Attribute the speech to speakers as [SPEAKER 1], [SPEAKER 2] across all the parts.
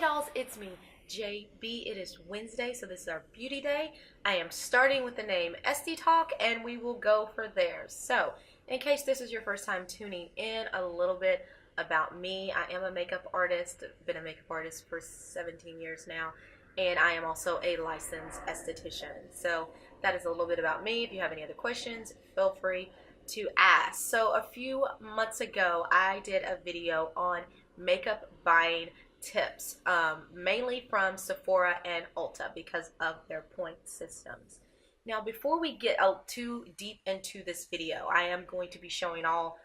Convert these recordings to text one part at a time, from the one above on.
[SPEAKER 1] dolls, it's me, JB. It is Wednesday, so this is our beauty day. I am starting with the name SD Talk, and we will go for there. So, in case this is your first time tuning in, a little bit about me. I am a makeup artist, been a makeup artist for 17 years now, and I am also a licensed esthetician. So, that is a little bit about me. If you have any other questions, feel free to ask. So, a few months ago, I did a video on makeup buying tips, mainly from Sephora and Ulta because of their point systems. Now, before we get too deep into this video, I am going to be showing all,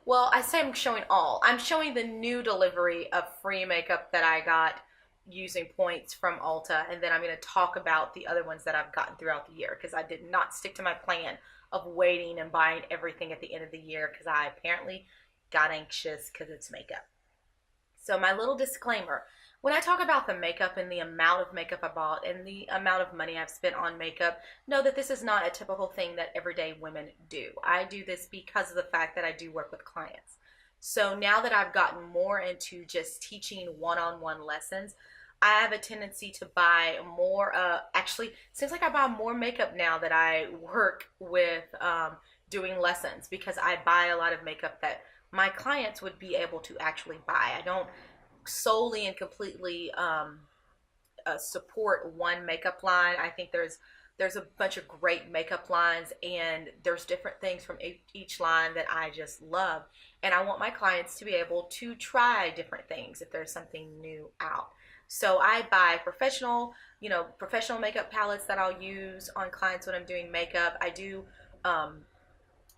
[SPEAKER 1] well, I say I'm showing all. I'm showing the new delivery of free makeup that I got using points from Ulta, and then I'm going to talk about the other ones that I've gotten throughout the year because I did not stick to my plan of waiting and buying everything at the end of the year because I apparently got anxious because it's makeup. So my little disclaimer, when I talk about the makeup and the amount of makeup I bought and the amount of money I've spent on makeup, know that this is not a typical thing that everyday women do. I do this because of the fact that I do work with clients. So now that I've gotten more into just teaching one-on-one lessons, I have a tendency to buy more, actually, it seems like I buy more makeup now that I work with doing lessons because I buy a lot of makeup that my clients would be able to actually buy. I don't solely and completely support one makeup line. I think there's a bunch of great makeup lines, and there's different things from each line that I just love. And I want my clients to be able to try different things if there's something new out. So I buy professional makeup palettes that I'll use on clients when I'm doing makeup. I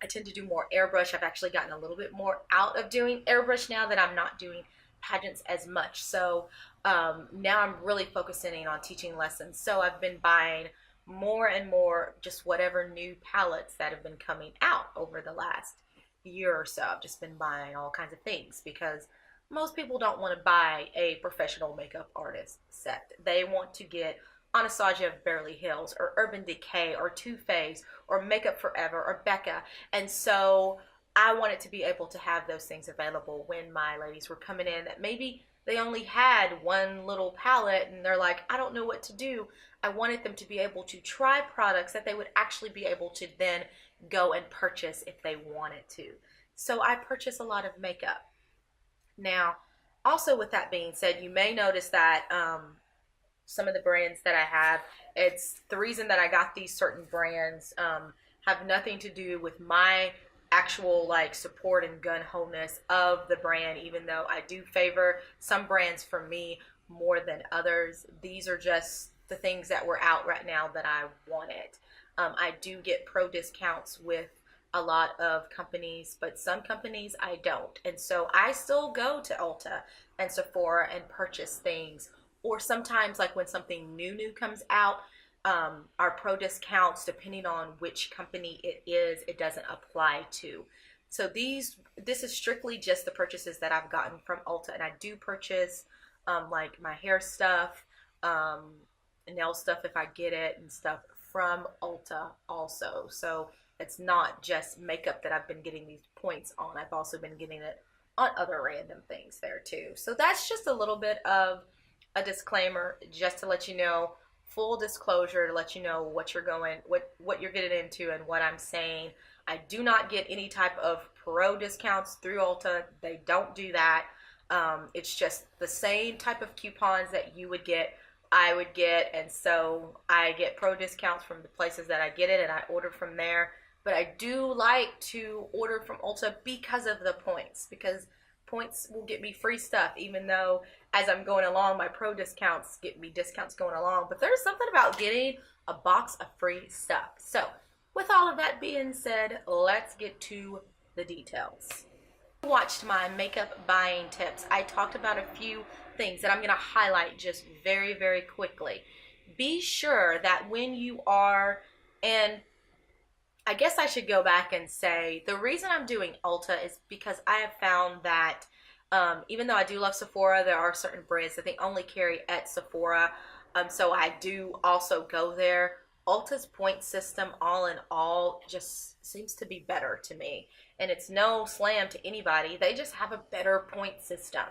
[SPEAKER 1] tend to do more airbrush. I've actually gotten a little bit more out of doing airbrush now that I'm not doing pageants as much. So now I'm really focusing on teaching lessons. So I've been buying more and more just whatever new palettes that have been coming out over the last year or so. I've just been buying all kinds of things because most people don't want to buy a professional makeup artist set. They want to get Anastasia of Beverly Hills or Urban Decay or Too Faced or Makeup Forever or Becca. And so I wanted to be able to have those things available when my ladies were coming in that maybe they only had one little palette and they're like, I don't know what to do. I wanted them to be able to try products that they would actually be able to then go and purchase if they wanted to. So I purchase a lot of makeup. Now, also with that being said, you may notice that some of the brands that I have, it's the reason that I got these certain brands have nothing to do with my actual support and gun-ho-ness of the brand, even though I do favor some brands for me more than others. These are just the things that were out right now that I wanted. I do get pro discounts with a lot of companies, but some companies I don't. And so I still go to Ulta and Sephora and purchase things. Or sometimes when something new comes out, our pro discounts, depending on which company it is, it doesn't apply to. So this is strictly just the purchases that I've gotten from Ulta. And I do purchase my hair stuff, nail stuff if I get it, and stuff from Ulta also. So it's not just makeup that I've been getting these points on. I've also been getting it on other random things there too. So that's just a little bit of a disclaimer just to let you know, full disclosure to let you know what you're getting into and what I'm saying. I do not get any type of pro discounts through Ulta. They don't do that. It's just the same type of coupons that you would get, I would get, and so I get pro discounts from the places that I get it and I order from there. But I do like to order from Ulta because of the points, because points will get me free stuff, even though as I'm going along, my pro discounts get me discounts going along. But there's something about getting a box of free stuff. So with all of that being said, let's get to the details. If you watched my makeup buying tips, I talked about a few things that I'm going to highlight just very, very quickly. Be sure that when you are, and I guess I should go back and say the reason I'm doing Ulta is because I have found that even though I do love Sephora, there are certain brands that they only carry at Sephora. So I do also go there Ulta's point system, all in all, just seems to be better to me. And it's no slam to anybody. They just have a better point system.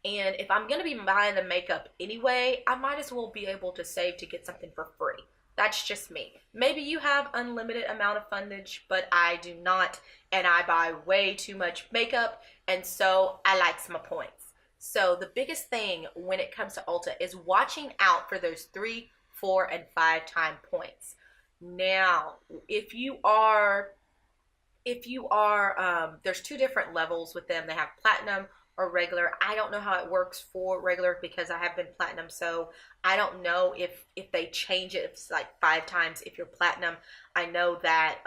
[SPEAKER 1] And if I'm going to be buying the makeup anyway, I might as well be able to save to get something for free. That's just me. Maybe you have unlimited amount of fundage, but I do not, and I buy way too much makeup, and so I likes my points. So the biggest thing when it comes to Ulta is watching out for those 3, 4, and 5 time points. Now, if you are, there's 2 different levels with them. They have platinum or regular. I don't know how it works for regular because I have been platinum, so I don't know if they change it. If it's like 5 times if you're platinum. I know that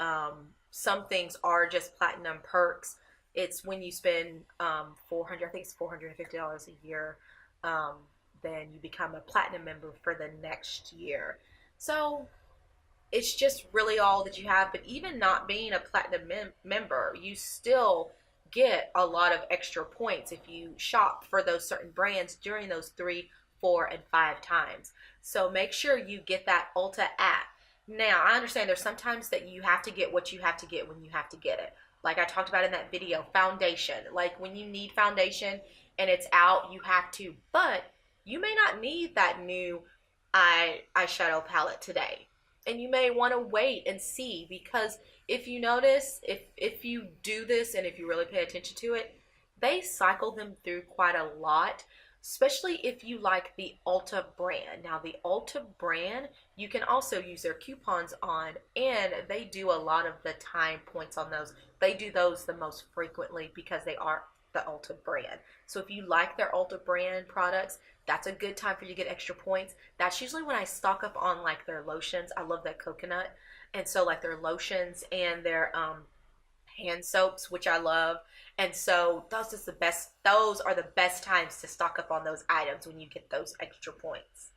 [SPEAKER 1] some things are just platinum perks. It's when you spend I think it's $450 a year, then you become a platinum member for the next year. So it's just really all that you have. But even not being a platinum member, you still get a lot of extra points if you shop for those certain brands during those 3, 4, and 5 times. So make sure you get that Ulta app. Now, I understand there's sometimes that you have to get what you have to get when you have to get it. Like I talked about in that video, foundation. Like when you need foundation and it's out, you have to. But you may not need that new eyeshadow palette today. And you may want to wait and see, because if you notice, if you do this and if you really pay attention to it, they cycle them through quite a lot, especially if you like the Ulta brand. Now, the Ulta brand, you can also use their coupons on, and they do a lot of the time points on those. They do those the most frequently because they are the Ulta brand. So if you like their Ulta brand products, that's a good time for you to get extra points. That's usually when I stock up on like their lotions. I love that coconut. And so like their lotions and their hand soaps, which I love. And so those are the best times to stock up on those items, when you get those extra points.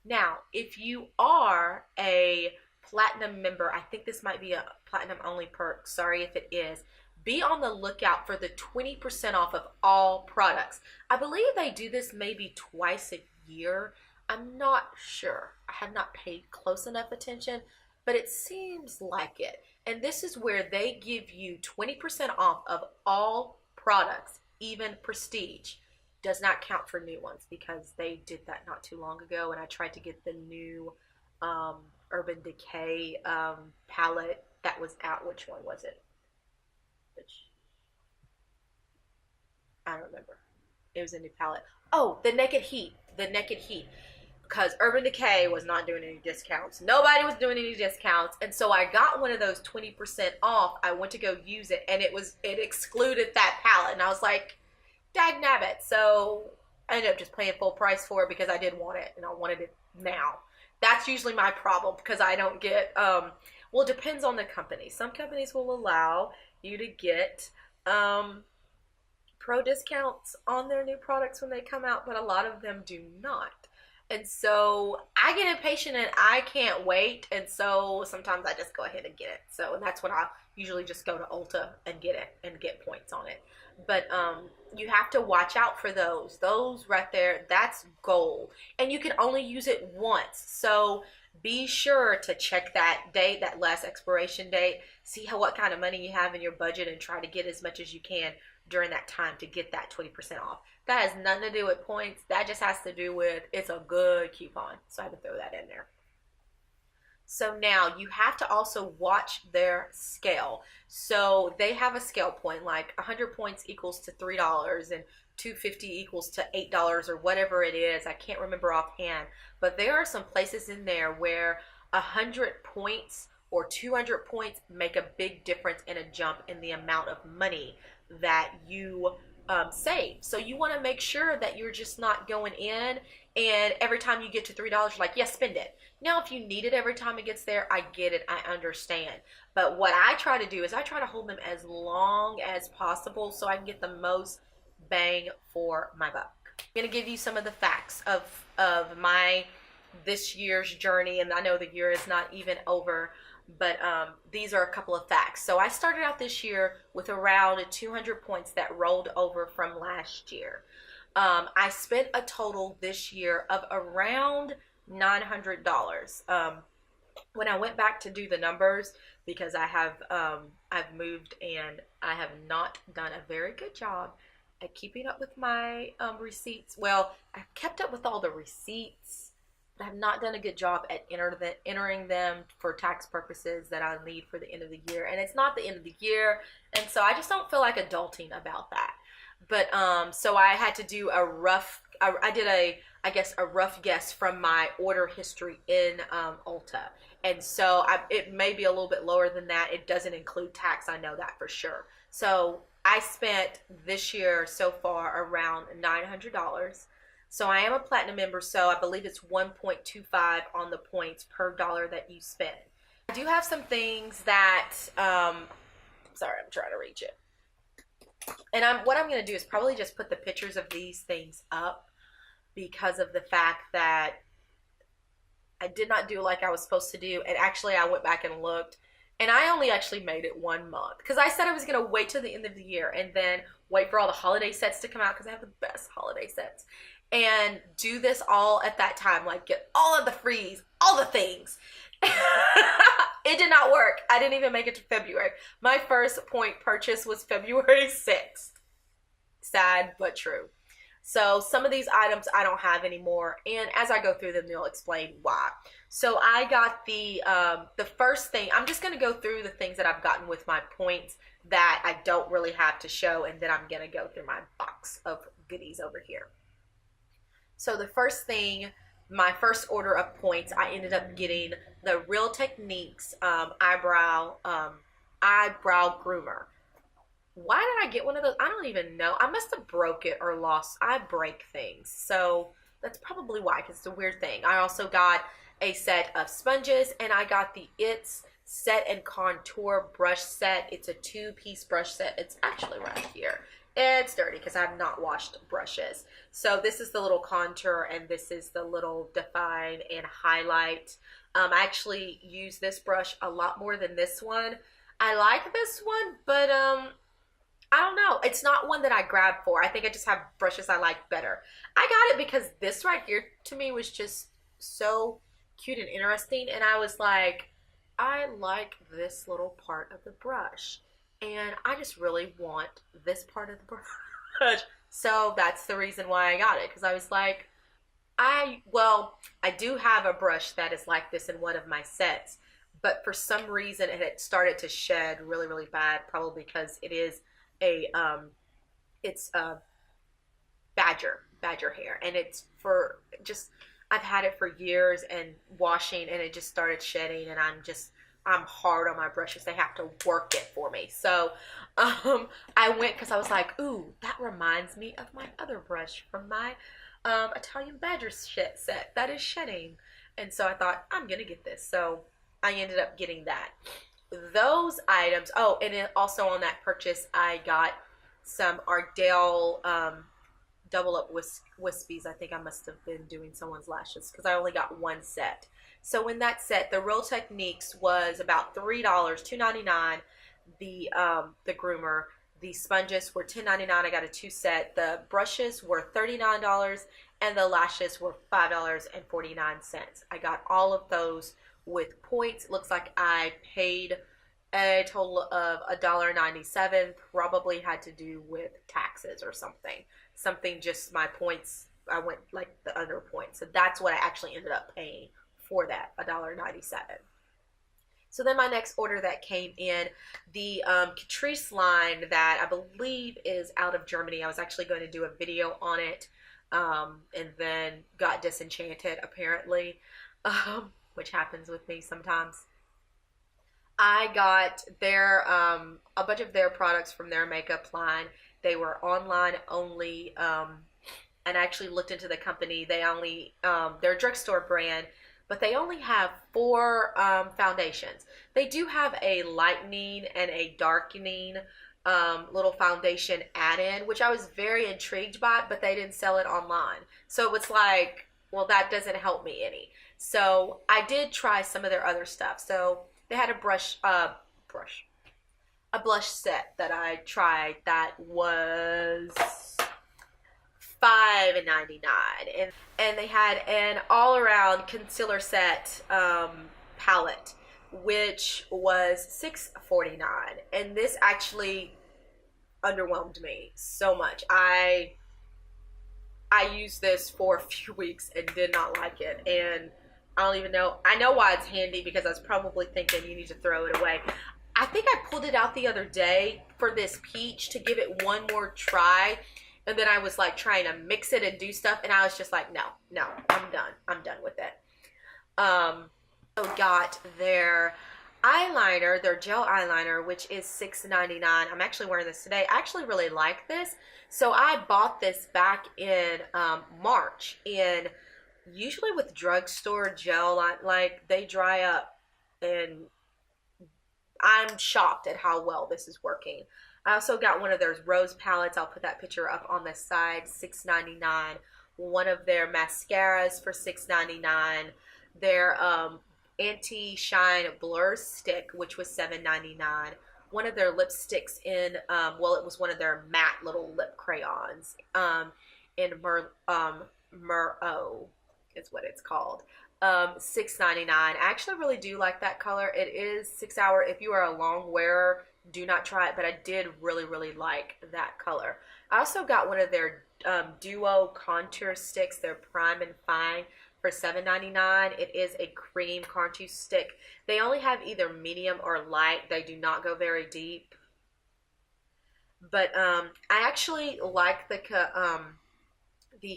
[SPEAKER 1] Now, if you are a platinum member, I think this might be a platinum only perk. Sorry if it is. Be on the lookout for the 20% off of all products. I believe they do this maybe twice a year. I'm not sure. I have not paid close enough attention, but it seems like it. And this is where they give you 20% off of all products, even prestige. Does not count for new ones because they did that not too long ago, and I tried to get the new Urban Decay palette that was out. Which one was it? I don't remember. It was a new palette. Oh, the Naked Heat. The Naked Heat. Because Urban Decay was not doing any discounts. Nobody was doing any discounts. And so I got one of those 20% off. I went to go use it, and it excluded that palette. And I was like, dag nabbit. So I ended up just paying full price for it because I did want it, and I wanted it now. That's usually my problem, because I don't get, well, it depends on the company. Some companies will allow you to get pro discounts on their new products when they come out, but a lot of them do not. And so I get impatient and I can't wait, and so sometimes I just go ahead and get it. So, and that's when I usually just go to Ulta and get it and get points on it. But you have to watch out for those. Those right there, that's gold. And you can only use it once. So be sure to check that date, that last expiration date. See what kind of money you have in your budget, and try to get as much as you can during that time to get that 20% off. That has nothing to do with points. That just has to do with, it's a good coupon. So I had to throw that in there. So now you have to also watch their scale. So they have a scale point, like 100 points equals to $3 and 250 equals to $8 or whatever it is. I can't remember offhand, but there are some places in there where 100 points or 200 points make a big difference in a jump in the amount of money that you save. So you want to make sure that you're just not going in and every time you get to $3, you're like, yes, spend it. Now, if you need it every time it gets there, I get it. I understand. But what I try to do is I try to hold them as long as possible so I can get the most bang for my buck. I'm going to give you some of the facts of my this year's journey, and I know the year is not even over, but these are a couple of facts. So I started out this year with around 200 points that rolled over from last year. I spent a total this year of around $900. When I went back to do the numbers, because I've moved and I have not done a very good job at keeping up with my receipts. Well, I've kept up with all the receipts, but I've not done a good job at entering them for tax purposes that I need for the end of the year. And it's not the end of the year, and so I just don't feel like adulting about that. But so I had to do a rough. I did a rough guess from my order history in Ulta, and so it may be a little bit lower than that. It doesn't include tax. I know that for sure. So I spent this year so far around $900. So I am a platinum member, so I believe it's 1.25 on the points per dollar that you spend. I do have some things that, sorry, I'm trying to reach it. And what I'm going to do is probably just put the pictures of these things up because of the fact that I did not do like I was supposed to do. And actually, I went back and looked, and I only actually made it 1 month because I said I was going to wait till the end of the year and then wait for all the holiday sets to come out because I have the best holiday sets and do this all at that time, like get all of the frees, all the things. It did not work. I didn't even make it to February. My first point purchase was February 6th. Sad, but true. So some of these items I don't have anymore, and as I go through them, they'll explain why. So I got the first thing. I'm just going to go through the things that I've gotten with my points that I don't really have to show, and then I'm going to go through my box of goodies over here. So the first thing, my first order of points, I ended up getting the Real Techniques eyebrow groomer. Why did I get one of those? I don't even know. I must have broke it or lost. I break things. So that's probably why, because it's a weird thing. I also got a set of sponges, and I got the It's Set and Contour brush set. It's a 2-piece brush set. It's actually right here. It's dirty because I have not washed brushes. So this is the little contour, and this is the little define and highlight. I actually use this brush a lot more than this one. I like this one, but I don't know. It's not one that I grab for. I think I just have brushes I like better. I got it because this right here to me was just so cute and interesting. And I was like, I like this little part of the brush. And I just really want this part of the brush. So that's the reason why I got it. Because I was like, I do have a brush that is like this in one of my sets. But for some reason, it had started to shed really, really bad. Probably because it is it's a badger hair, and it's for just, I've had it for years and washing, and it just started shedding, and I'm hard on my brushes. They have to work it for me. So I went because I was like, ooh, that reminds me of my other brush from my Italian badger set that is shedding. And so I thought, I'm gonna get this. So I ended up getting that. Those items, oh, and then also on that purchase, I got some Ardell double up wispies. I think I must have been doing someone's lashes because I only got one set. So in that set, the Real Techniques was about $3, $2.99. The groomer, the sponges were $10.99. I got a 2 set. The brushes were $39, and the lashes were $5.49. I got all of those with points. It looks like I paid a total of $1.97. Probably had to do with taxes or something. Just my points, I went like the under points, so that's what I actually ended up paying for that, $1.97. So then my next order that came in, the Catrice line that I believe is out of Germany. I was actually going to do a video on it, and then got disenchanted apparently, which happens with me sometimes. I got their a bunch of their products from their makeup line. They were online only, and I actually looked into the company. They only they're a drugstore brand, but they only have 4 foundations. They do have a lightening and a darkening little foundation add-in, which I was very intrigued by, but they didn't sell it online. So it was like, well, that doesn't help me any. So I did try some of their other stuff. So they had a blush set that I tried that was $5.99, and they had an all-around concealer set palette, which was $6.49, and this actually underwhelmed me so much. I used this for a few weeks and did not like it, and I don't even know. I know why it's handy, because I was probably thinking you need to throw it away. I think I pulled it out the other day for this peach to give it one more try, and then I was like trying to mix it and do stuff, and I was just like, no, I'm done with it. So got their eyeliner, their gel eyeliner, which is $6.99. I'm actually wearing this today. I actually really like this. So I bought this back in March, and usually with drugstore gel, like they dry up, and I'm shocked at how well this is working. I also got one of their rose palettes. I'll put that picture up on the side, $6.99. One of their mascaras for $6.99. Their anti-shine blur stick, which was $7.99. One of their lipsticks in, well, it was one of their matte little lip crayons in Merlot is what it's called. $6.99. I actually really do like that color. It is 6 hour. If you are a long wearer, do not try it, but I did really like that color. I also got one of their duo contour sticks, their prime and fine, for $7.99. It is a cream contour stick. They only have either medium or light. They do not go very deep, but I actually like the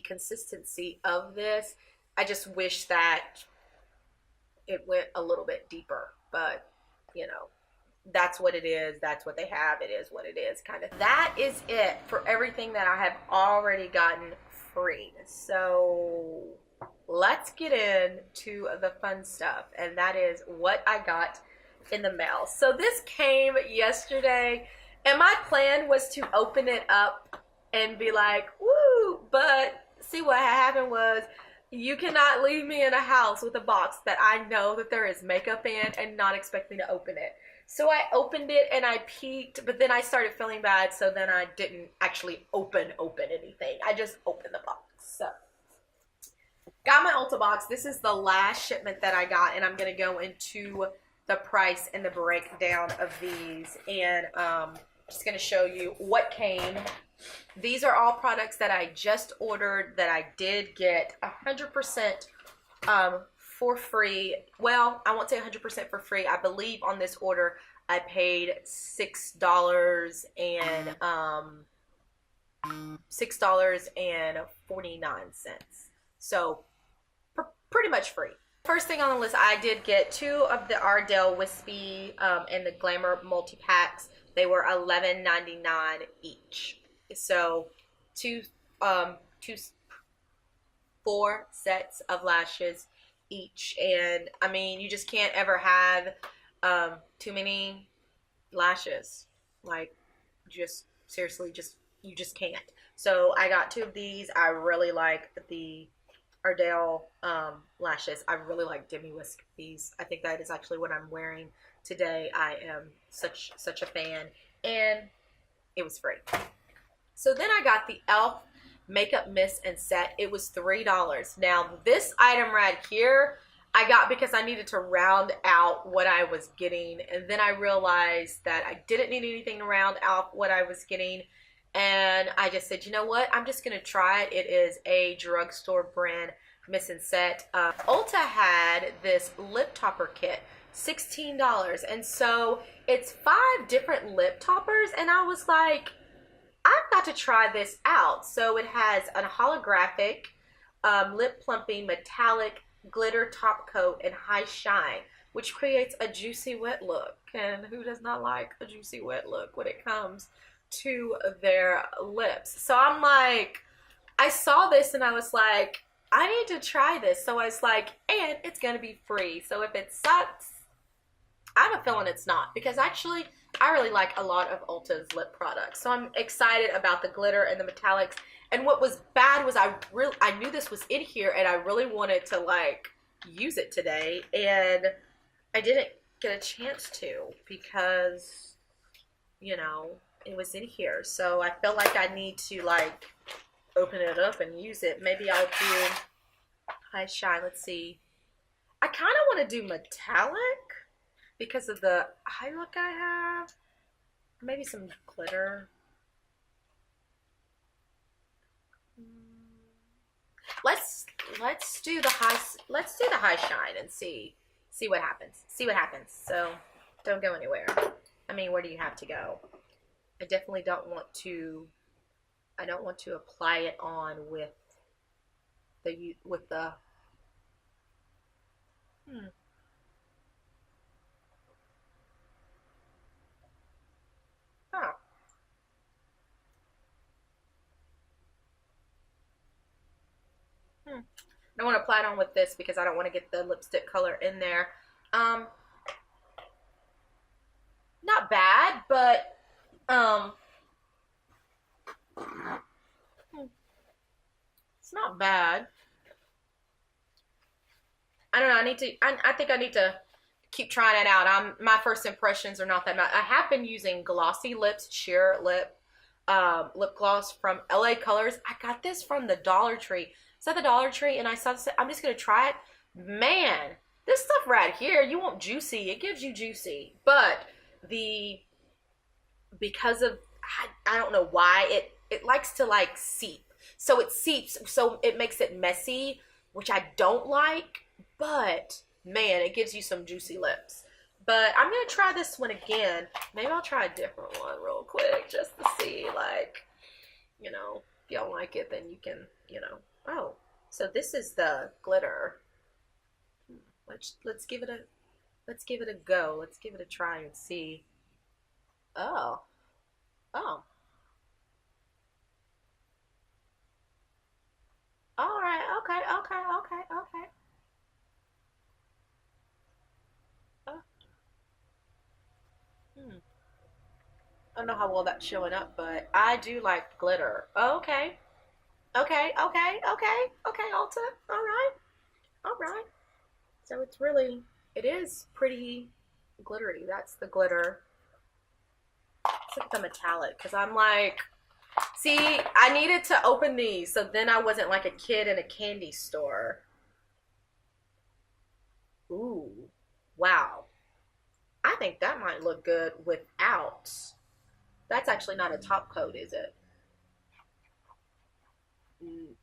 [SPEAKER 1] consistency of this. I just wish that it went a little bit deeper, but you know, that's what it is. That's what they have. It is what it is, kind of. That is it for everything that I have already gotten free. So let's get into the fun stuff, and that is what I got in the mail. So this came yesterday, and my plan was to open it up and be like, woo, but see, what happened was, you cannot leave me in a house with a box that I know that there is makeup in and not expect me to open it. So I opened it and I peeked, but then I started feeling bad, so then I didn't actually open anything. I just opened the box. So got my Ulta box. This is the last shipment that I got, and I'm going to go into the price and the breakdown of these, and just going to show you what came. These are all products that I just ordered that I did get 100% for free. Well, I won't say 100% for free. I believe on this order I paid $6.49. So pretty much free. First thing on the list, I did get 2 of the Ardell Wispy and the Glamour multi-packs. They were $11.99 each. So 4 sets of lashes each, and I mean, you just can't ever have too many lashes. Like, just seriously, you just can't. So I got 2 of these. I really like the Ardell lashes. I really like Demi Whisk these. I think that is actually what I'm wearing today. I am such a fan, and it was free. So then I got the e.l.f. Makeup Mist and Set. It was $3. Now this item right here I got because I needed to round out what I was getting, and then I realized that I didn't need anything to round out what I was getting, and I just said, you know what, I'm just gonna try it. It is a drugstore brand mist and set. Ulta had this lip topper kit, $16, and so it's 5 different lip toppers, and I was like, I've got to try this out. So it has a holographic, lip plumping, metallic, glitter top coat, and high shine, which creates a juicy wet look. And who does not like a juicy wet look when it comes to their lips? So I'm like, I saw this and I was like, I need to try this. So I was like, and it's going to be free. So if it sucks, I have a feeling it's not, because actually I really like a lot of Ulta's lip products. So I'm excited about the glitter and the metallics. And what was bad was I knew this was in here, and I really wanted to like use it today, and I didn't get a chance to because, you know, it was in here. So I feel like I need to like open it up and use it. Maybe I'll do high shine. Let's see. I kind of want to do metallic because of the eye look I have. Maybe some glitter. Let's do the high shine and see what happens. See what happens. So don't go anywhere. I mean, where do you have to go? I definitely don't want to. I don't want to apply it on with the Oh. I don't want to apply it on with this because I don't want to get the lipstick color in there. Um, Not bad, but it's not bad. I don't know. I think I need to keep trying it out. My first impressions are not that much. I have been using Glossy Lips Sheer lip gloss from LA Colors. I got this from the Dollar Tree. It's at the Dollar Tree, and I saw this. I'm just gonna try it. Man, this stuff right here, you want juicy. It gives you juicy, but because of I don't know why it likes to like seep. So it seeps, so it makes it messy, which I don't like. But man, it gives you some juicy lips. But I'm gonna try this one again. Maybe I'll try a different one real quick just to see, like, if you don't like it, then you can, Oh, so this is the glitter. Let's give it a go. Let's give it a try and see. Oh, oh. All right. Okay. Okay. Okay. Okay. Uh, hmm. I don't know how well that's showing up, but I do like glitter. Okay. Okay. Okay. Okay. Okay. Ulta. All right. All right. So it is pretty glittery. That's the glitter. It's like the metallic, because I'm like, see, I needed to open these so then I wasn't like a kid in a candy store. Ooh, wow. I think that might look good without. That's actually not a top coat, is it?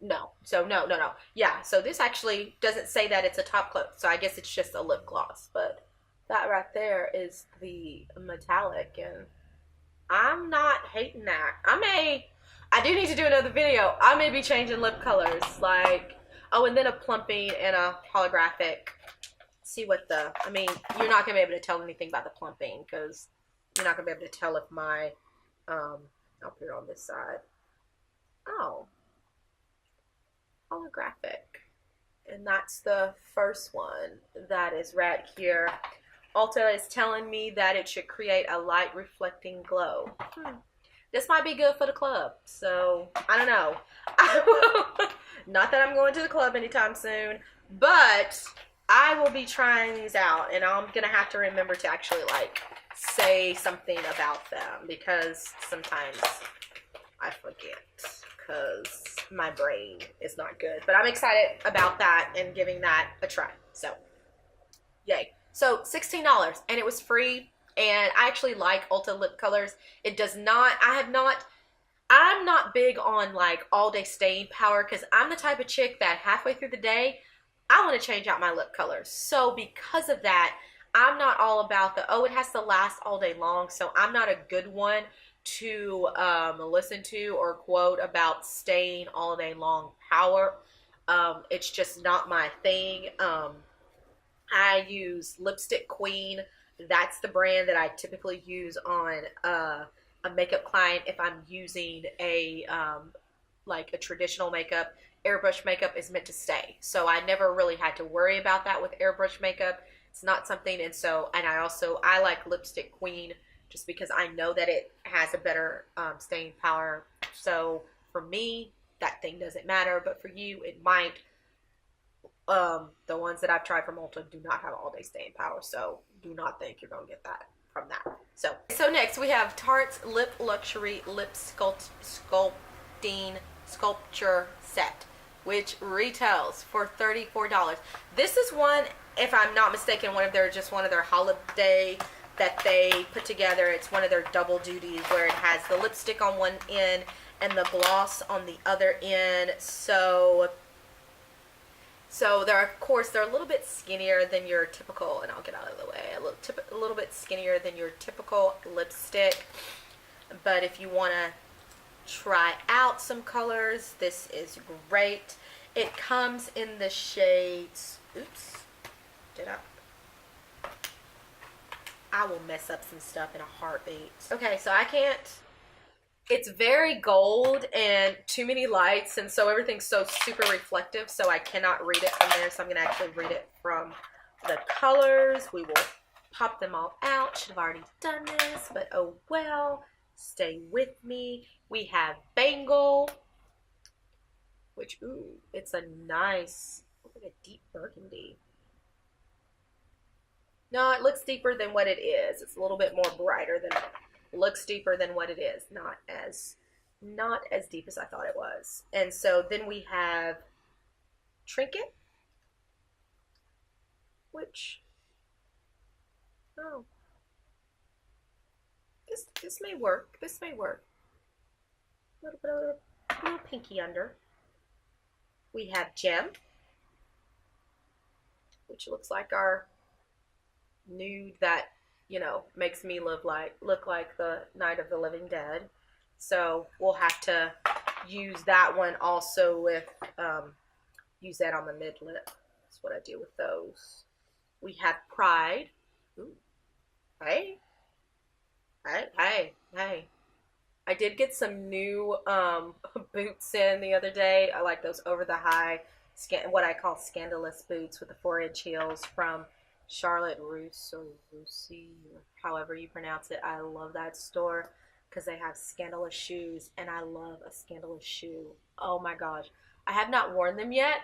[SPEAKER 1] No. So no, no, no. Yeah, so this actually doesn't say that it's a top coat. So I guess it's just a lip gloss. But that right there is the metallic, and I'm not hating that. I do need to do another video. I may be changing lip colors. Like, oh, and then a plumping and a holographic. See what I mean, you're not going to be able to tell anything about the plumping because you're not going to be able to tell if up here on this side. Oh, holographic. And that's the first one that is right here. Ulta is telling me that it should create a light reflecting glow. This might be good for the club. So, I don't know. Not that I'm going to the club anytime soon, but I will be trying these out, and I'm going to have to remember to actually, like, say something about them because sometimes I forget because my brain is not good. But I'm excited about that and giving that a try. So, yay. So, $16, and it was free, and I actually like Ulta lip colors. It does not, I'm not big on, like, all-day staying power because I'm the type of chick that halfway through the day, I want to change out my lip colors. So because of that, I'm not all about it has to last all day long. So I'm not a good one to listen to or quote about staying all day long power. It's just not my thing. I use Lipstick Queen. That's the brand that I typically use on a makeup client if I'm using like a traditional makeup. Airbrush makeup is meant to stay. So I never really had to worry about that with airbrush makeup. It's not something, and I like Lipstick Queen just because I know that it has a better staying power. So for me, that thing doesn't matter, but for you, it might. The ones that I've tried from Ulta do not have all day staying power, so do not think you're gonna get that from that. So next we have Tarte's Lip Luxury Lip Sculpting Sculpture Set. which retails for $34. This is one, if I'm not mistaken, one of their holiday that they put together. It's one of their double duties where it has the lipstick on one end and the gloss on the other end. So they're, of course, they're a little bit skinnier than your typical, and I'll get out of the way, a little bit skinnier than your typical lipstick. But if you want to try out some colors, this is great. It comes in the shades, oops, I will mess up some stuff in a heartbeat. Okay, so I can't, it's very gold and too many lights, and so everything's so super reflective, so I cannot read it from there. So I'm going to actually read it from the colors. We will pop them all out. Should have already done this, but oh well. Stay with me. We have Bangle, which, ooh, it's a nice, like a deep burgundy. No, it looks deeper than what it is. It's a little bit more brighter than, looks deeper than what it is. Not as deep as I thought it was. And so then we have Trinket, which, oh, this may work. This may work. A little pinky under. We have Gem, which looks like our nude that, you know, makes me look like the Night of the Living Dead. So we'll have to use that one also with, use that on the mid lip. That's what I do with those. We have Pride. Ooh. Hey. I did get some new boots in the other day. I like those over the high, what I call scandalous boots with the 4-inch heels from Charlotte Russe, or Russi, or however you pronounce it. I love that store because they have scandalous shoes, and I love a scandalous shoe. Oh my gosh. I have not worn them yet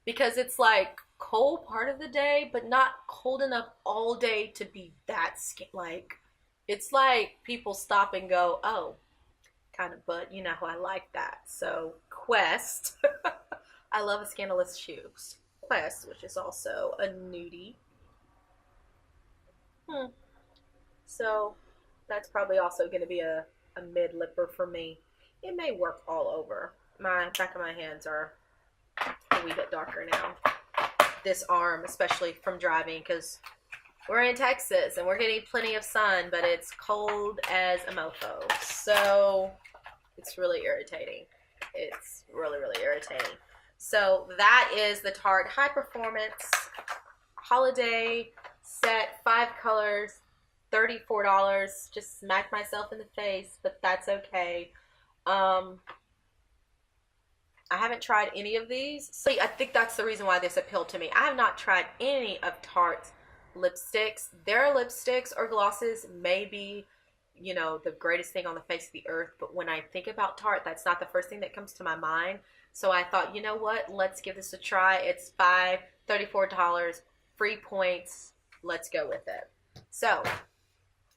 [SPEAKER 1] because it's like cold part of the day, but not cold enough all day to be that like, it's like people stop and go, oh, kind of, but you know, I like that. So Quest, I love a scandalous shoes. Quest, which is also a nudie. So that's probably also going to be a mid lipper for me. It may work all over. My back of my hands are a wee bit darker now. This arm, especially from driving, because we're in Texas and we're getting plenty of sun, but it's cold as a mofo. So it's really irritating. It's really, really irritating. So that is the Tarte High Performance Holiday Set, 5 colors, $34. Just smacked myself in the face, but that's okay. I haven't tried any of these. So I think that's the reason why this appealed to me. I have not tried any of Tarte's lipsticks. Their lipsticks or glosses may be, you know, the greatest thing on the face of the earth, but when I think about Tarte, that's not the first thing that comes to my mind. So I thought, you know what, let's give this a try. It's $34, free points. Let's go with it. So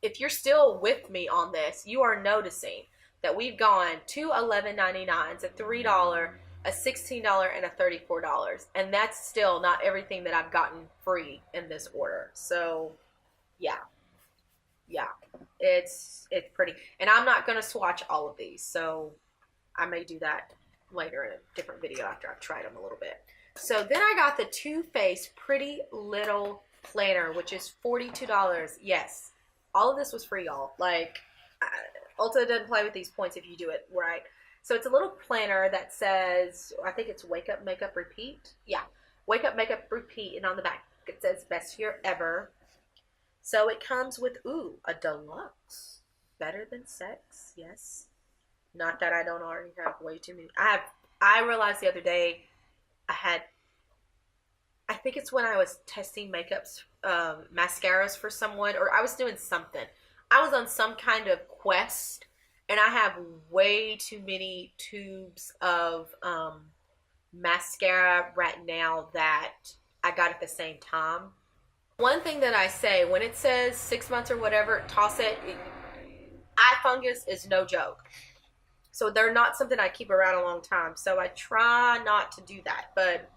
[SPEAKER 1] if you're still with me on this, you are noticing that we've gone two $11.99s, a $3, a $16, and a $34. And that's still not everything that I've gotten free in this order. So yeah, it's pretty. And I'm not going to swatch all of these, so I may do that later in a different video after I've tried them a little bit. So then I got the Too Faced Pretty Little Planner, which is $42. Yes, all of this was free, y'all. Like, Ulta doesn't play with these points if you do it right. So it's a little planner that says, I think it's Wake Up, Makeup, Repeat. Yeah, Wake Up, Makeup, Repeat. And on the back, it says Best Year Ever. So it comes with, ooh, a deluxe. Better Than Sex, yes. Not that I don't already have way too many. I realized the other day I think it's when I was testing makeups, mascaras for someone, or I was doing something. I was on some kind of quest, and I have way too many tubes of mascara right now that I got at the same time. One thing that I say, when it says 6 months or whatever, toss it. Eye fungus is no joke. So they're not something I keep around a long time. So I try not to do that. But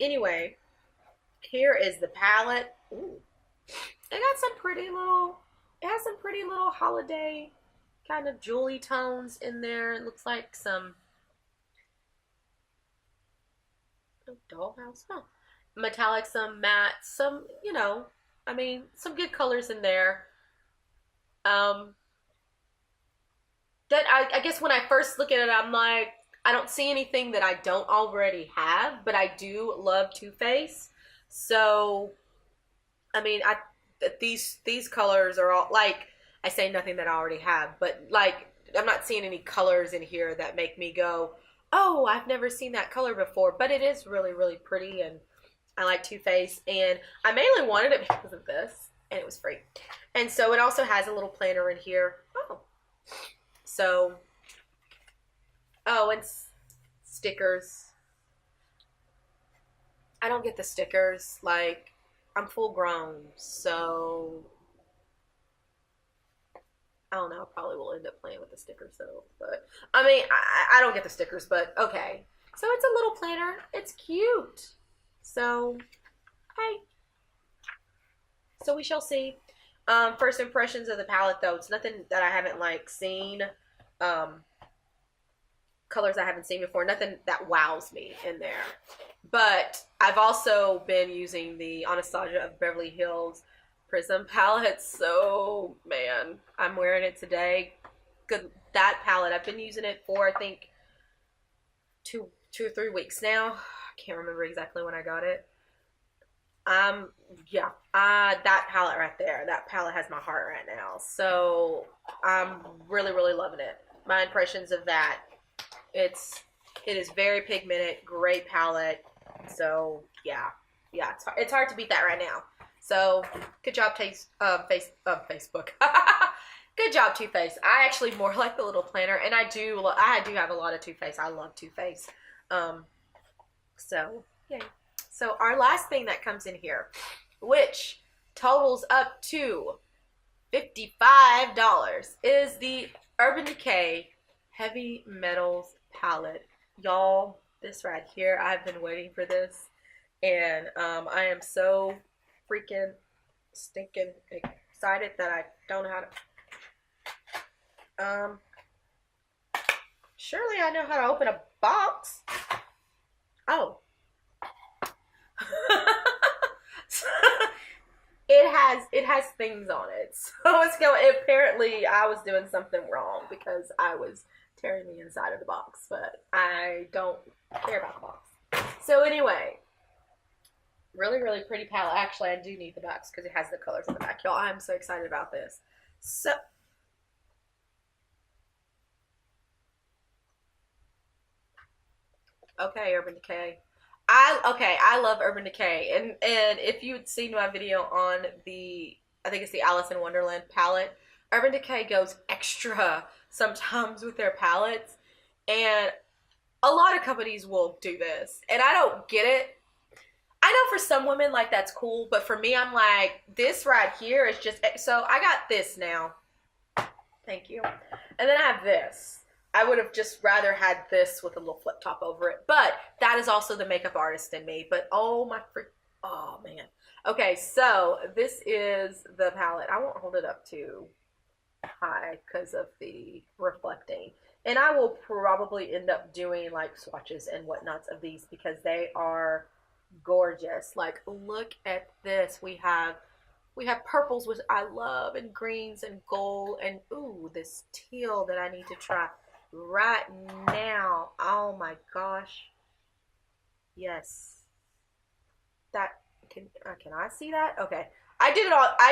[SPEAKER 1] anyway, here is the palette. Ooh, it got some pretty little, it has some pretty little holiday kind of jewelry tones in there. It looks like some dollhouse, huh? Metallic, some matte, some, you know, I mean, some good colors in there. Um, that I guess when I first look at it, I'm like, I don't see anything that I don't already have, but I do love Too Faced. So, I mean, these colors are all like, I say nothing that I already have, but like I'm not seeing any colors in here that make me go, oh, I've never seen that color before. But it is really, really pretty, and I like Too Faced, and I mainly wanted it because of this, and it was free. And so it also has a little planner in here. Oh, so, oh, and stickers. I don't get the stickers. Like, I'm full grown, so I don't know. I probably will end up playing with the stickers though. But I mean, I don't get the stickers, but okay. So it's a little planner. It's cute. So, hey. So we shall see. First impressions of the palette though. It's nothing that I haven't like seen. Colors I haven't seen before. Nothing that wows me in there. But I've also been using the Anastasia of Beverly Hills Prism palette. So, man, I'm wearing it today. Good, that palette. I've been using it for, I think, two or 3 weeks now. I can't remember exactly when I got it. Yeah, that palette right there. That palette has my heart right now. So, I'm really, really loving it. My impressions of that. It is very pigmented, great palette. So yeah, it's hard to beat that right now. So good job, Facebook. Good job, Too Faced. I actually more like the little planner, and I do have a lot of Too Faced. I love Too Faced. So yeah. So our last thing that comes in here, which totals up to $55, is the Urban Decay Heavy Metals palette. Y'all, this right here, I've been waiting for this, and I am so freaking stinking excited that I don't know how to surely I know how to open a box. Oh. It has things on it. So it's going, apparently I was doing something wrong because I was tearing the inside of the box, but I don't care about the box. So anyway, really, really pretty palette. Actually, I do need the box because it has the colors in the back. Y'all, I'm so excited about this. So, okay, Urban Decay. I love Urban Decay, and if you'd seen my video on I think it's the Alice in Wonderland palette, Urban Decay goes extra sometimes with their palettes, and a lot of companies will do this, and I don't get it. I know for some women, like, that's cool, but for me, I'm like, this right here is just, so I got this now. Thank you. And then I have this. I would have just rather had this with a little flip top over it, but that is also the makeup artist in me. But oh man. Okay, so this is the palette. I won't hold it up too high because of the reflecting, and I will probably end up doing like swatches and whatnots of these because they are gorgeous. Like, look at this. We have purples, which I love, and greens and gold, and ooh, this teal that I need to try right now. Oh my gosh. Yes. That can I see that? Okay. I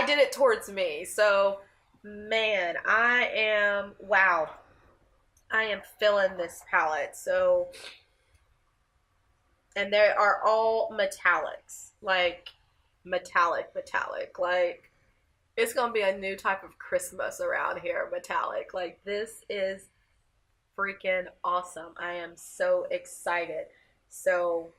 [SPEAKER 1] did it towards me. So, man, wow. I am feeling this palette. So, and they are all metallics. Like, metallic. Like, it's going to be a new type of Christmas around here, metallic. Like, this is freaking awesome. I am so excited. So,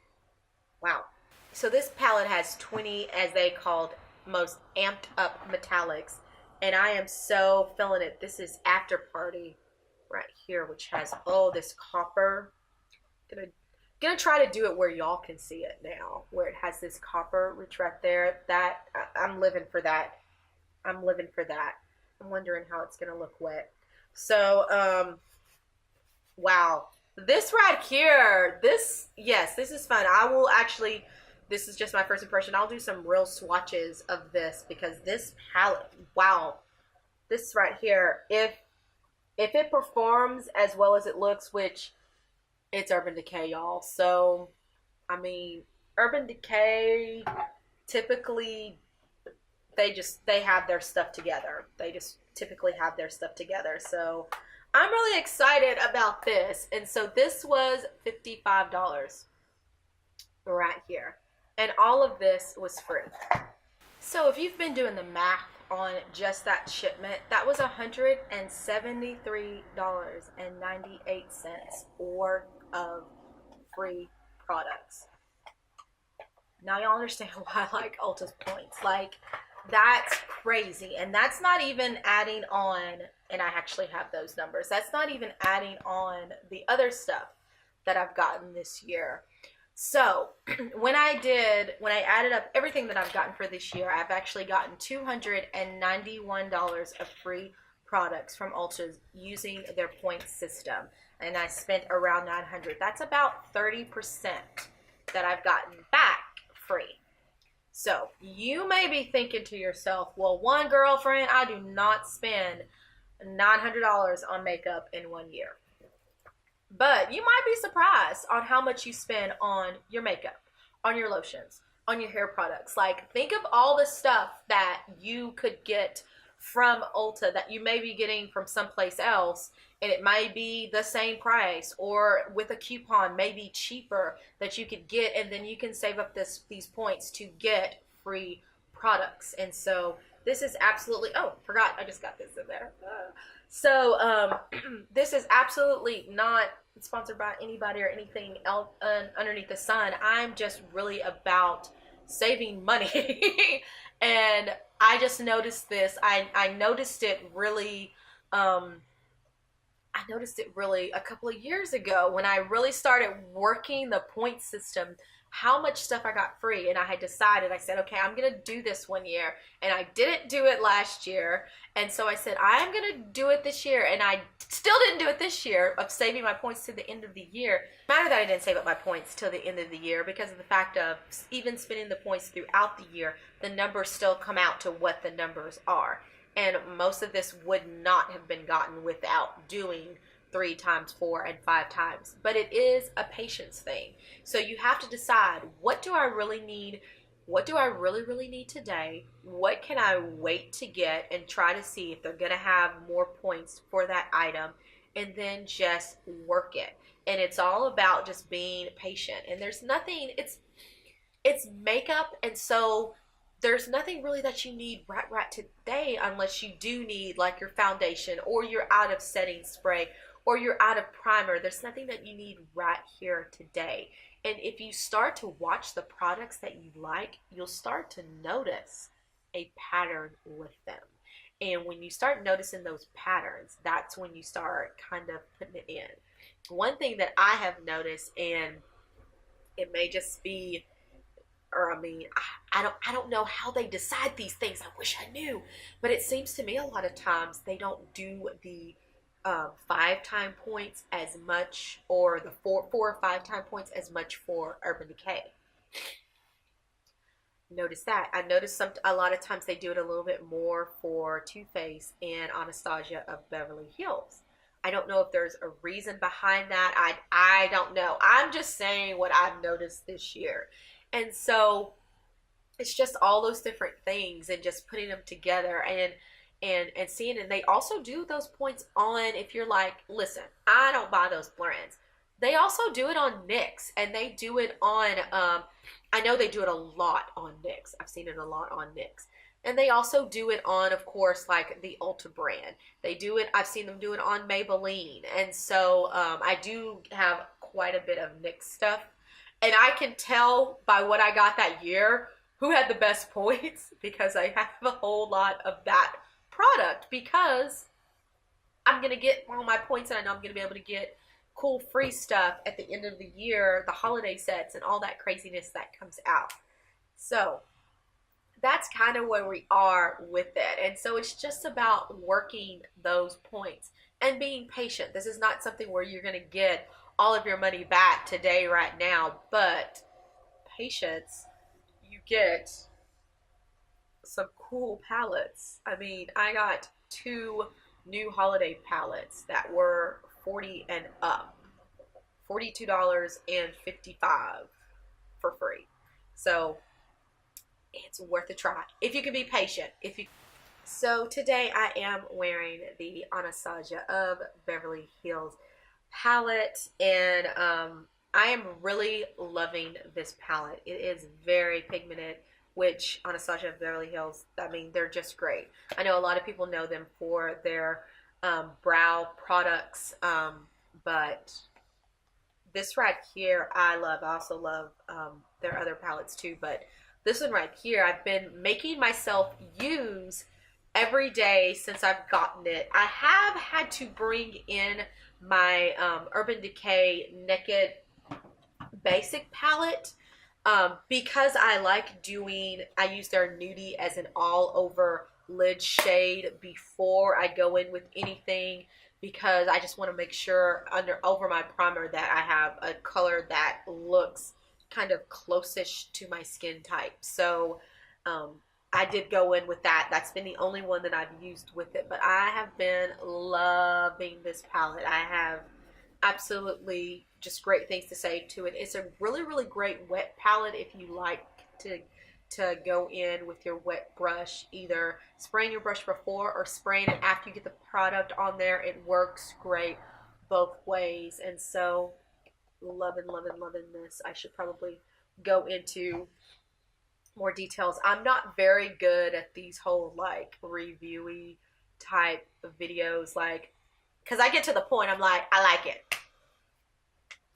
[SPEAKER 1] wow. So this palette has 20, as they called, most amped up metallics, and I am so feeling it. This is After Party. right here, which has, oh, this copper. Gonna try to do it where y'all can see it now, where it has this copper rich right there. That I'm living for that. I'm living for that. I'm wondering how it's gonna look wet. So wow, this right here, yes, this is fun. I will actually, this is just my first impression. I'll do some real swatches of this because this palette, wow, this right here, if it performs as well as it looks, which it's Urban Decay, y'all. So, I mean, Urban Decay typically they have their stuff together. They just typically have their stuff together. So, I'm really excited about this. And so this was $55 right here. And all of this was free. So if you've been doing the math on just that shipment, that was $173.98 worth of free products. Now y'all understand why I like Ulta Points. Like, that's crazy. And that's not even adding on, and I actually have those numbers, that's not even adding on the other stuff that I've gotten this year. So when I added up everything that I've gotten for this year, I've actually gotten $291 of free products from Ulta using their points system. And I spent around $900. That's about 30% that I've gotten back free. So you may be thinking to yourself, well, one girlfriend, I do not spend $900 on makeup in 1 year. But you might be surprised on how much you spend on your makeup, on your lotions, on your hair products. Like, think of all the stuff that you could get from Ulta that you may be getting from someplace else, and it might be the same price, or with a coupon maybe cheaper that you could get, and then you can save up these points to get free products. And so this is absolutely, oh, forgot, I just got this in there. So this is absolutely not sponsored by anybody or anything else underneath the sun. I'm just really about saving money. And I just noticed this. I noticed it really a couple of years ago when I really started working the point system, how much stuff I got free. And I had decided, I said, okay, I'm going to do this 1 year. And I didn't do it last year. And so I said, I'm going to do it this year. And I still didn't do it this year, of saving my points to the end of the year. No matter that I didn't save up my points till the end of the year, because of the fact of even spending the points throughout the year, the numbers still come out to what the numbers are. And most of this would not have been gotten without doing 3 times 4 and 5 times. But it is a patience thing. So you have to decide, what do I really need? What do I really need today? What can I wait to get, and try to see if they're going to have more points for that item, and then just work it. And it's all about just being patient. And there's nothing, it's makeup, and so there's nothing really that you need right today, unless you do need like your foundation, or you're out of setting spray, or you're out of primer. There's nothing that you need right here today. And if you start to watch the products that you like, you'll start to notice a pattern with them. And when you start noticing those patterns, that's when you start kind of putting it in. One thing that I have noticed, and it may just be, or I mean, I don't know how they decide these things. I wish I knew. But it seems to me a lot of times they don't do the 5-time points as much, or the 4 or 5-time points as much for Urban Decay. Notice that. I noticed a lot of times they do it a little bit more for Too Faced and Anastasia of Beverly Hills. I don't know if there's a reason behind that. I don't know. I'm just saying what I've noticed this year. And so it's just all those different things, and just putting them together and seeing. And they also do those points on, if you're like, listen, I don't buy those brands. They also do it on NYX, and they do it on, I know they do it a lot on NYX. I've seen it a lot on NYX. And they also do it on, of course, like the Ulta brand. They do it, I've seen them do it on Maybelline. And so I do have quite a bit of NYX stuff. And I can tell by what I got that year who had the best points, because I have a whole lot of that product, because I'm going to get all my points and I know I'm going to be able to get cool free stuff at the end of the year, the holiday sets and all that craziness that comes out. So that's kind of where we are with it. And so it's just about working those points and being patient. This is not something where you're going to get all of your money back today, right now, but patience, you get some cool palettes. I mean, I got 2 new holiday palettes that were 40 and up, $42.55 for free. So it's worth a try if you can be patient. So today I am wearing the Anastasia of Beverly Hills palette, and I am really loving this palette. It is very pigmented, which Anastasia of Beverly Hills, I mean, they're just great. I know a lot of people know them for their brow products, but this right here I love. I also love their other palettes too, but this one right here I've been making myself use every day since I've gotten it. I have had to bring in my Urban Decay Naked Basic palette because I like doing, I use their nudie as an all over lid shade before I go in with anything, because I just want to make sure over my primer that I have a color that looks kind of close-ish to my skin type. So I did go in with that. That's been the only one that I've used with it, but I have been loving this palette. I have absolutely just great things to say to it. It's a really, really great wet palette if you like to go in with your wet brush, either spraying your brush before or spraying it after you get the product on there. It works great both ways. And so loving this. I should probably go into more details. I'm not very good at these whole like reviewy type of videos, like, because I get to the point I'm like, I like it,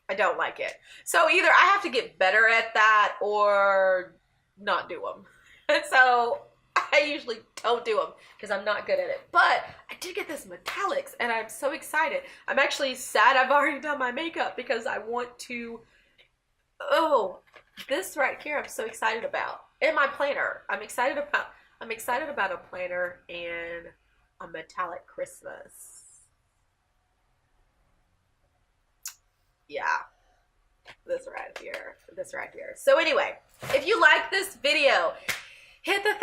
[SPEAKER 1] I don't like it. So either I have to get better at that or not do them. And so I usually don't do them because I'm not good at it. But I did get this metallics and I'm so excited. I'm actually sad I've already done my makeup because I want to, oh, this right here I'm so excited about. And my planner. I'm excited about a planner and a metallic Christmas. Yeah. This right here. So anyway, if you like this video, hit the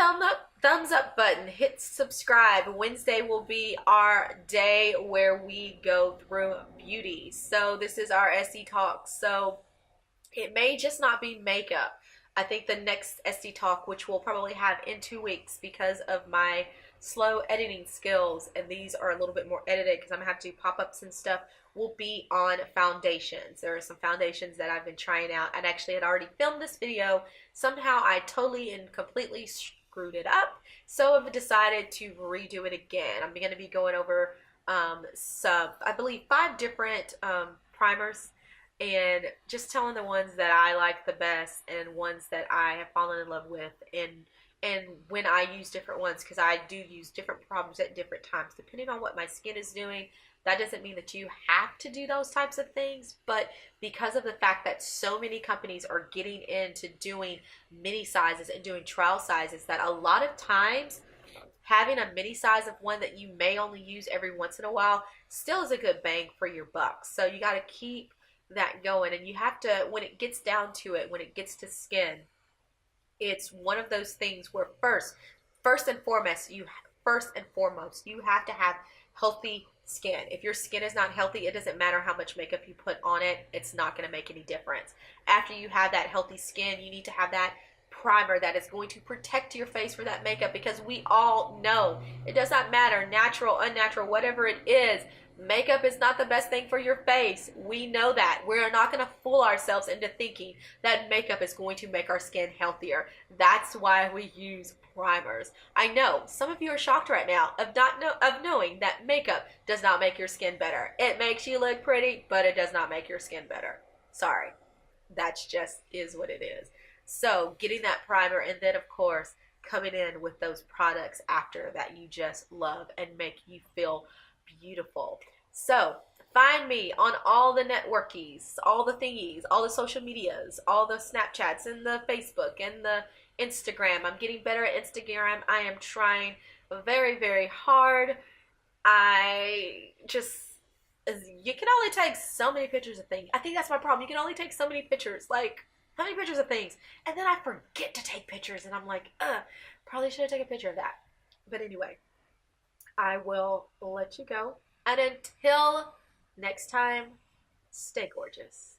[SPEAKER 1] thumbs up button, hit subscribe. Wednesday will be our day where we go through beauty. So this is our SE talk. So it may just not be makeup. I think the next SE talk, which we'll probably have in 2 weeks because of my slow editing skills, and these are a little bit more edited because I'm gonna have to do pop-ups and stuff, will be on foundations. There are some foundations that I've been trying out, and actually had already filmed this video. Somehow I totally and completely screwed it up, so I've decided to redo it again. I'm going to be going over I believe 5 different primers, and just telling the ones that I like the best and ones that I have fallen in love with, and when I use different ones, because I do use different primers at different times depending on what my skin is doing. That doesn't mean that you have to do those types of things, but because of the fact that so many companies are getting into doing mini sizes and doing trial sizes, that a lot of times having a mini size of one that you may only use every once in a while still is a good bang for your buck. So you got to keep that going, and you have to, when it gets down to it, when it gets to skin, it's one of those things where first and foremost, you have to have healthy skin. If your skin is not healthy, it doesn't matter how much makeup you put on it, it's not going to make any difference. After you have that healthy skin, you need to have that primer that is going to protect your face for that makeup, because we all know it does not matter, natural, unnatural, whatever it is, makeup is not the best thing for your face. We know that. We're not going to fool ourselves into thinking that makeup is going to make our skin healthier. That's why we use primers. I know some of you are shocked right now of knowing that makeup does not make your skin better. It makes you look pretty, but it does not make your skin better. Sorry. That's just is what it is. So getting that primer, and then of course coming in with those products after that you just love and make you feel beautiful. So find me on all the networkies, all the thingies, all the social medias, all the Snapchats and the Facebook and the Instagram. I'm getting better at Instagram. I am trying very, very hard. I just, you can only take so many pictures of things. I think that's my problem. You can only take so many pictures. Like, how many pictures of things? And then I forget to take pictures, and I'm like, probably should have taken a picture of that. But anyway, I will let you go. And until next time, stay gorgeous.